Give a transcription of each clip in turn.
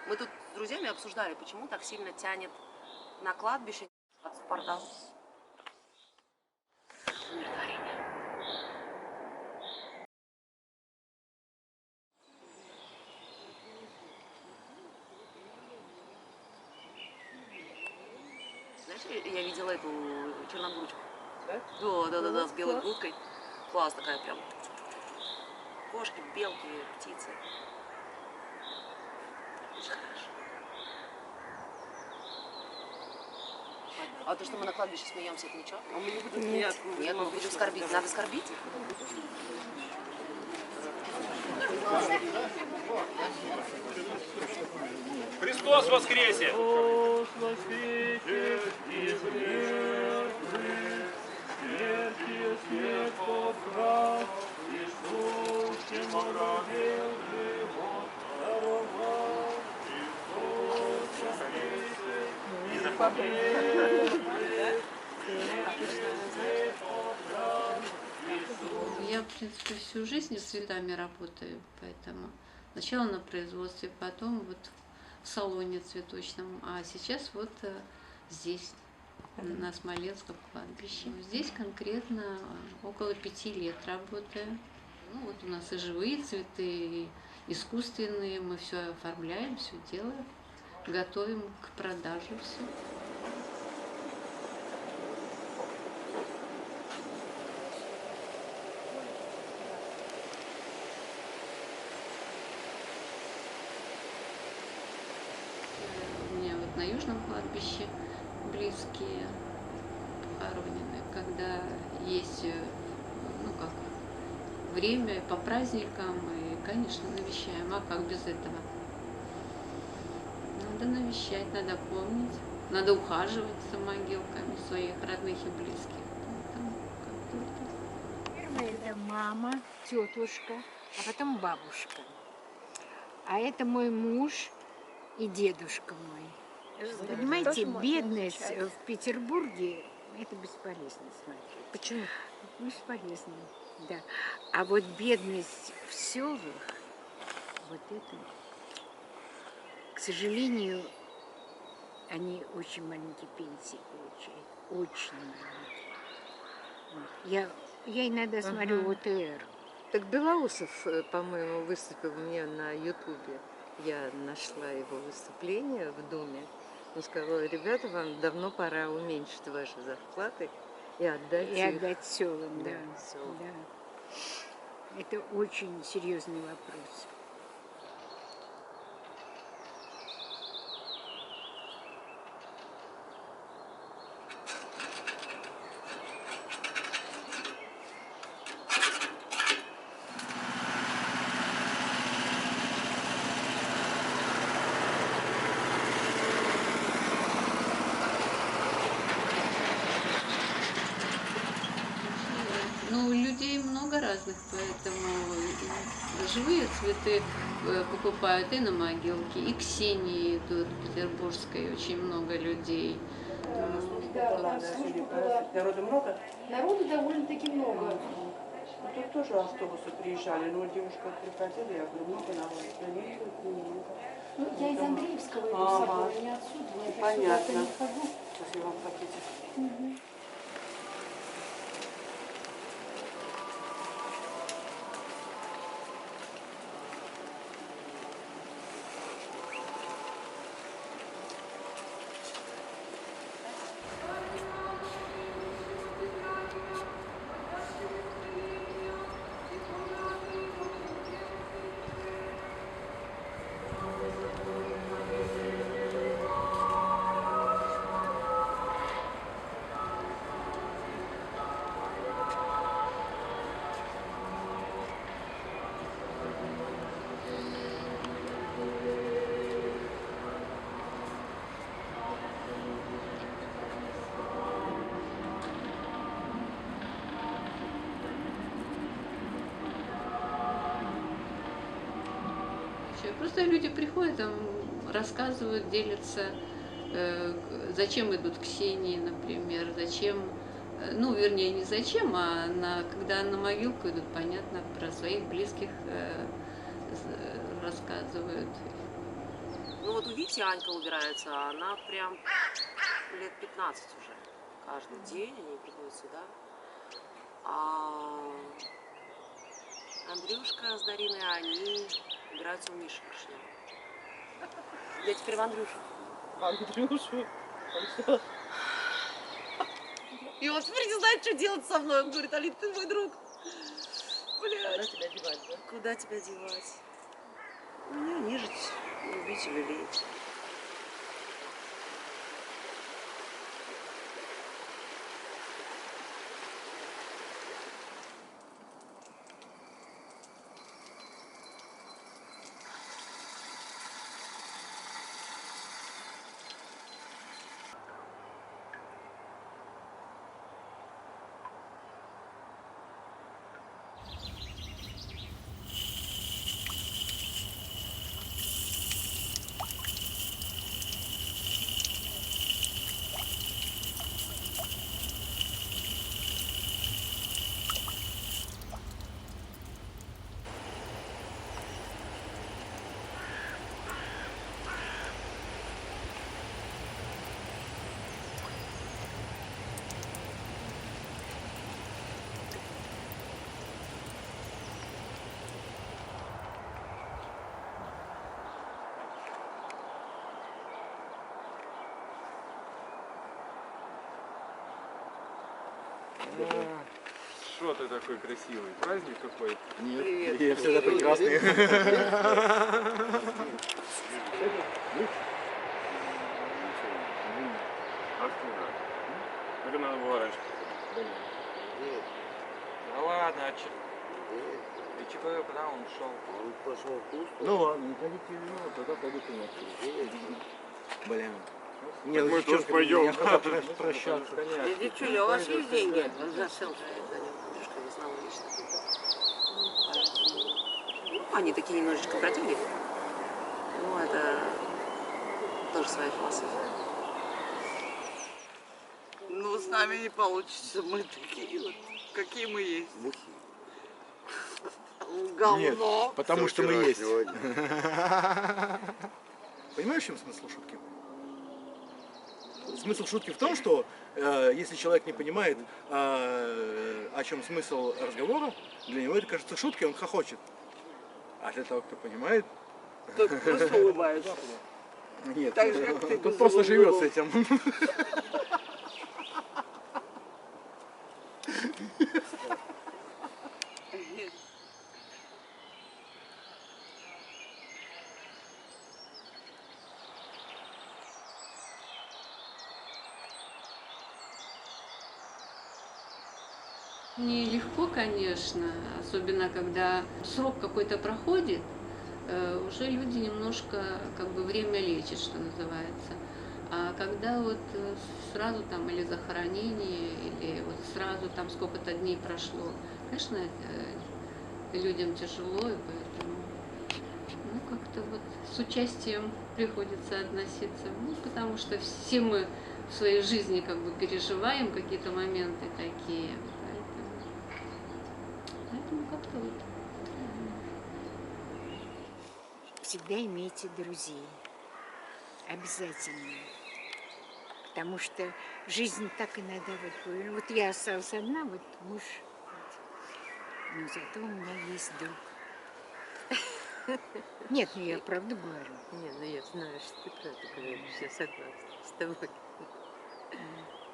Мы тут с друзьями обсуждали, почему так сильно тянет на кладбище от спортзала. Знаешь, я видела эту черногрудку. Да? Да, с белой грудкой. Класс такая прям. Кошки, белки, птицы. Очень хорошо. А то, что мы на кладбище смеемся, это ничего? А мы не будем смеяться. Нет, мы будем скорбить. Надо скорбить. Христос воскресе! Христос воскресе из мертвых, смертью смерть поправ, Иисус всем овладел живот, даровал. Христос воскресе из мертвых, смертью смерть поправ, Иисус. Я, в принципе, всю жизнь с цветами работаю, поэтому сначала на производстве, потом вот в салоне цветочном, а сейчас вот здесь, на Смоленском кладбище. Здесь конкретно около 5 лет работаю. Ну, вот у нас и живые цветы, и искусственные, мы все оформляем, все делаем, готовим к продаже все. У меня вот на Южном кладбище близкие похоронены, когда есть, ну как, время по праздникам, и, конечно, навещаем. А как без этого? Надо навещать, надо помнить, надо ухаживать за могилками своих родных и близких. Поэтому как-то вот так. Первая это мама, тетушка, а потом бабушка. А это мой муж и дедушка мой. Вы понимаете, бедность в Петербурге это бесполезно смотреть. Почему? Бесполезно, да. А вот бедность в селах, вот это, к сожалению, они очень маленькие пенсии получают. Очень маленькие. Я иногда смотрю ОТР. Так Белоусов, по-моему, выступил мне на Ютубе. Я нашла его выступление в Думе. Он сказал: ребята, вам давно пора уменьшить ваши зарплаты и отдать их. Отдать селам, да. селам. Да. Это очень серьезный вопрос. Ну, людей много разных, поэтому живые цветы покупают и на могилке, и Ксении тут, петербургской, очень много людей. Народу много? Народу довольно-таки много. Ну, тут тоже автобусы приезжали, но девушка приходила, я говорю, много народу. Да нет, немного. Ну, я из Андреевского иду с собой, не отсюда, я Понятно. сюда-то не хожу. Сейчас я вам пакетик. Просто люди приходят, там, рассказывают, делятся, зачем идут к Ксении, например, зачем, ну, вернее, не зачем, а когда на могилку идут, понятно, про своих близких рассказывают. Ну вот у Вити Анька убирается, а она прям лет 15 уже. Каждый день они приходят сюда. А Андрюшка с Дариной, они убираются у Миши Кишнева. Я теперь в Андрюшу. Андрюшу. И он теперь не знает, что делать со мной. Он говорит: Алин, ты мой друг. Блядь. Куда тебя девать, да? Куда тебя девать? У меня нежить, любить и лелеять. Что ты такой красивый? Праздник какой? Нет, Привет. я всегда прекрасный. Откуда? Как надо было раньше? Да ладно, а че? И чего, куда он ушел? Он пошел в кусту. Ну ладно, не ходите вино, тогда пойду к нему. Блин. Не, Мы девчонка, тоже пойдем. я хотел прощаться. Девчуля, у вас есть деньги? Он засел же за ним. Андрюшка не знал лично. Поэтому, ну, они такие немножечко бродяги. Ну, это тоже своя философия. Ну, с нами не получится. Мы такие вот, какие мы есть. Говно. Нет, потому что мы есть. Понимаешь, в чем смысл шутки? Смысл шутки в том, что если человек не понимает, о чем смысл разговора, для него это кажется шуткой, он хохочет. А для того, кто понимает, Только просто улыбаешься. нет, Так же, как ты, тут без просто живет с улыбок. этим. Нелегко, конечно, особенно когда срок какой-то проходит, уже люди немножко, как бы, время лечит, что называется. А когда вот сразу там или захоронение, или вот сразу там сколько-то дней прошло, конечно, людям тяжело, и поэтому, ну, как-то вот с участием приходится относиться, ну, потому что все мы в своей жизни как бы переживаем какие-то моменты такие. Поэтому как-то вот. Всегда имейте друзей. Обязательно. Потому что жизнь так иногда вот. Вот я осталась одна, вот муж. Но зато у меня есть друг. Нет, ну я правду говорю. Не, ну я знаю, что ты правда говоришь, я согласна с тобой.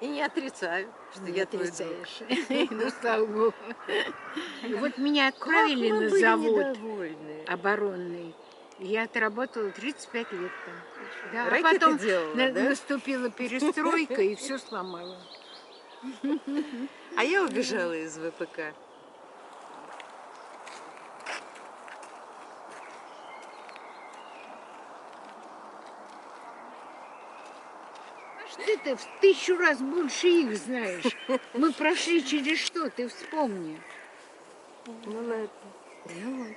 И не отрицаю, что Не я твой друг. отрицаешь. Ну, слава богу. Вот меня отправили Как мы на были завод недовольны. оборонный. Я отработала 35 лет там. Да, а Ракеты потом делала, да? наступила перестройка и все сломала. А я убежала из ВПК. Ты-то в 1000 раз больше их знаешь. Мы прошли через что, ты вспомни. Ну ладно. Ну вот.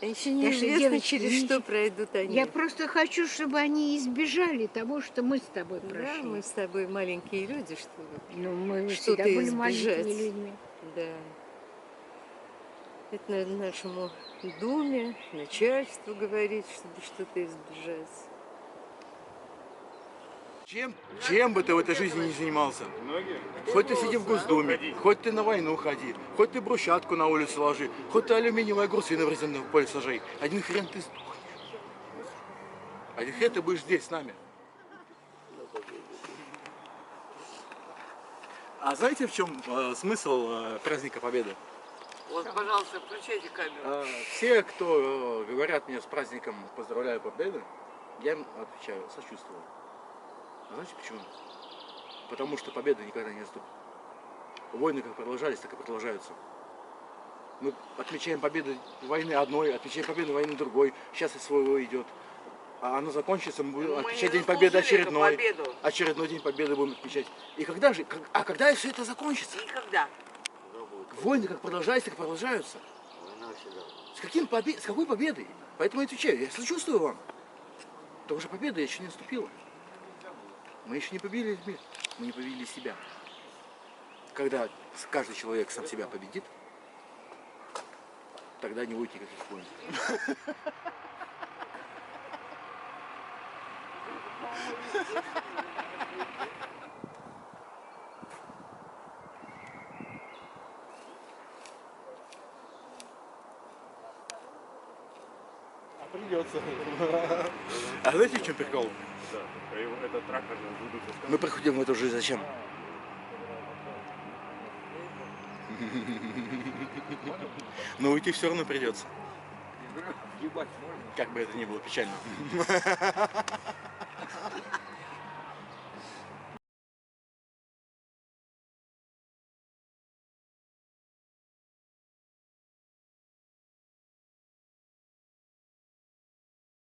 А еще Так что, неизвестно, девочки, через что пройдут они. Я просто хочу, чтобы они избежали того, что мы с тобой Да, прошли. мы с тобой маленькие люди, что Ну, мы что-то всегда были избежать. маленькими людьми. Да. Это, наверное, нашему Думе, начальству говорить, чтобы что-то избежать. Чем бы ты в этой жизни не занимался, Многие? хоть ты сиди в Госдуме, хоть ты на войну ходи, хоть ты брусчатку на улицу ложи, хоть ты алюминиевые огурцы на брезентовом поле сажай, один хрен ты сдохнешь. Один хрен ты будешь здесь с нами. А знаете, в чем смысл праздника Победы? Вот, пожалуйста, включайте камеру. Все, кто говорят мне с праздником «Поздравляю Победы», я им отвечаю, сочувствую. А знаете почему? Потому что победа никогда не наступит. Войны как продолжались, так и продолжаются. Мы отмечаем победу войны одной, отмечаем победу войны другой. Сейчас и своего идет. А оно закончится, мы будем отмечать День Победы очередной. Очередной День Победы будем отмечать. И когда же, когда все это закончится? Никогда. Войны как продолжались, так и продолжаются. С какой победой? Поэтому я отвечаю, я сочувствую вам. Потому что победа еще не наступила. Мы еще не победили мир, мы не победили себя. Когда каждый человек сам себя победит, тогда не будет никаких войн. Придется. А знаете, в чем прикол? Да, этот трактор выдуется. Мы приходим в эту жизнь зачем? Но уйти все равно придется. Как бы это ни было печально.